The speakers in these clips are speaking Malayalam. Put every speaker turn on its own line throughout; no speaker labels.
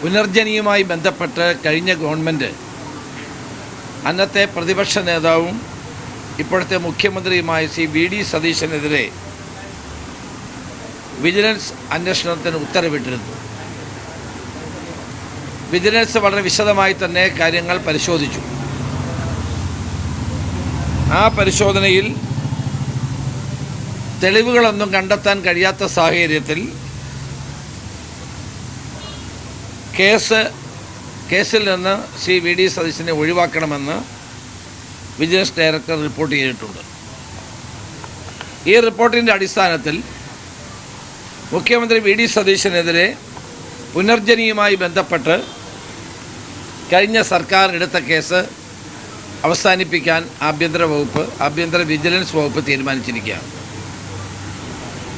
പുനർജനിയുമായി ബന്ധപ്പെട്ട് കഴിഞ്ഞ ഗവൺമെൻറ് അന്നത്തെ പ്രതിപക്ഷ നേതാവും ഇപ്പോഴത്തെ മുഖ്യമന്ത്രിയുമായ ശ്രീ വി.ഡി. സതീശനെതിരെ വിജിലൻസ് അന്വേഷണത്തിന് ഉത്തരവിട്ടിരുന്നു. വിജിലൻസ് വളരെ വിശദമായി തന്നെ കാര്യങ്ങൾ പരിശോധിച്ചു. ആ പരിശോധനയിൽ തെളിവുകളൊന്നും കണ്ടെത്താൻ കഴിയാത്ത സാഹചര്യത്തിൽ കേസിൽ നിന്ന് ശ്രീ വി.ഡി. സതീശനെ ഒഴിവാക്കണമെന്ന് വിജിലൻസ് ഡയറക്ടർ റിപ്പോർട്ട് ചെയ്തിട്ടുണ്ട്. ഈ റിപ്പോർട്ടിൻ്റെ അടിസ്ഥാനത്തിൽ മുഖ്യമന്ത്രി വി.ഡി. സതീശനെതിരെ പുനർജനിയുമായി ബന്ധപ്പെട്ട് കഴിഞ്ഞ സർക്കാർ എടുത്ത കേസ് അവസാനിപ്പിക്കാൻ ആഭ്യന്തര വിജിലൻസ് വകുപ്പ് തീരുമാനിച്ചിരിക്കുകയാണ്.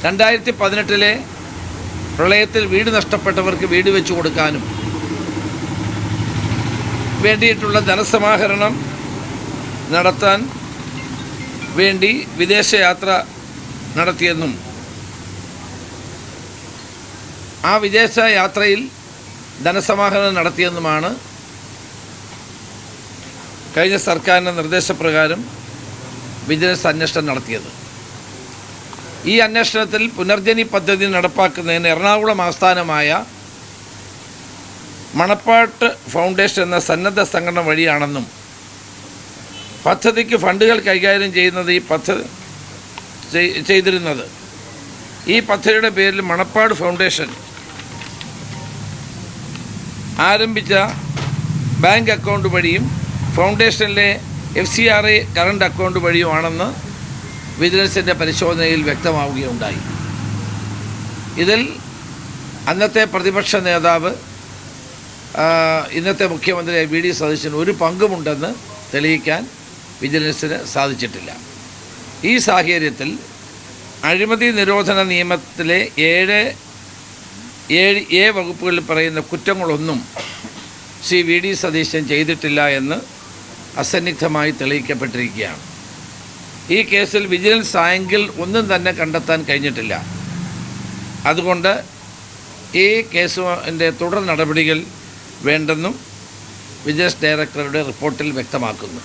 2018 പ്രളയത്തിൽ വീട് നഷ്ടപ്പെട്ടവർക്ക് വീട് വെച്ചു കൊടുക്കാനും വേണ്ടിയിട്ടുള്ള ധനസമാഹരണം നടത്താൻ വേണ്ടി വിദേശയാത്ര നടത്തിയെന്നും ആ വിദേശയാത്രയിൽ ധനസമാഹരണം നടത്തിയെന്നുമാണ് കഴിഞ്ഞ സർക്കാരിൻ്റെ നിർദ്ദേശപ്രകാരം വിജിലൻസ് അന്വേഷണം നടത്തിയത്. ഈ അന്വേഷണത്തിൽ പുനർജനി പദ്ധതി നടപ്പാക്കുന്നതിന് എറണാകുളം ആസ്ഥാനമായ മണപ്പാട്ട് ഫൗണ്ടേഷൻ എന്ന സന്നദ്ധ സംഘടന വഴിയാണെന്നും പദ്ധതിക്ക് ഫണ്ടുകൾ കൈകാര്യം ചെയ്യുന്നത് ചെയ്തിരുന്നത് ഈ പദ്ധതിയുടെ പേരിൽ മണപ്പാട് ഫൗണ്ടേഷൻ ആരംഭിച്ച ബാങ്ക് അക്കൗണ്ട് വഴിയും ഫൗണ്ടേഷനിലെ FCRA കറണ്ട് അക്കൗണ്ട് വഴിയുമാണെന്ന് വിജിലൻസിൻ്റെ പരിശോധനയിൽ വ്യക്തമാവുകയുണ്ടായി. ഇതിൽ അന്നത്തെ പ്രതിപക്ഷ നേതാവ് ഇന്നത്തെ മുഖ്യമന്ത്രി വി.ഡി. സതീശന് ഒരു പങ്കുമുണ്ടെന്ന് തെളിയിക്കാൻ വിജിലൻസിന് സാധിച്ചിട്ടില്ല. ഈ സാഹചര്യത്തിൽ അഴിമതി നിരോധന നിയമത്തിലെ 7A വകുപ്പുകളിൽ പറയുന്ന കുറ്റങ്ങളൊന്നും ശ്രീ വി.ഡി. സതീശൻ ചെയ്തിട്ടില്ല എന്ന് അസന്നിഗ്ധമായി തെളിയിക്കപ്പെട്ടിരിക്കുകയാണ്. ഈ കേസിൽ വിജിലൻസ് ആംഗിൾ ഒന്നും തന്നെ കണ്ടെത്താൻ കഴിഞ്ഞിട്ടില്ല. അതുകൊണ്ട് ഈ കേസിൻ്റെ തുടർ നടപടികൾ വേണ്ടെന്നും വിജിലൻസ് ഡയറക്ടറുടെ റിപ്പോർട്ടിൽ വ്യക്തമാക്കുന്നു.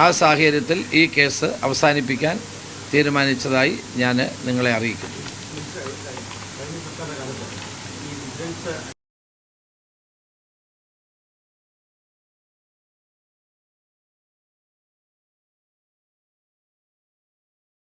ആ സാഹചര്യത്തിൽ ഈ കേസ് അവസാനിപ്പിക്കാൻ തീരുമാനിച്ചതായി ഞാൻ നിങ്ങളെ അറിയിക്കുന്നു.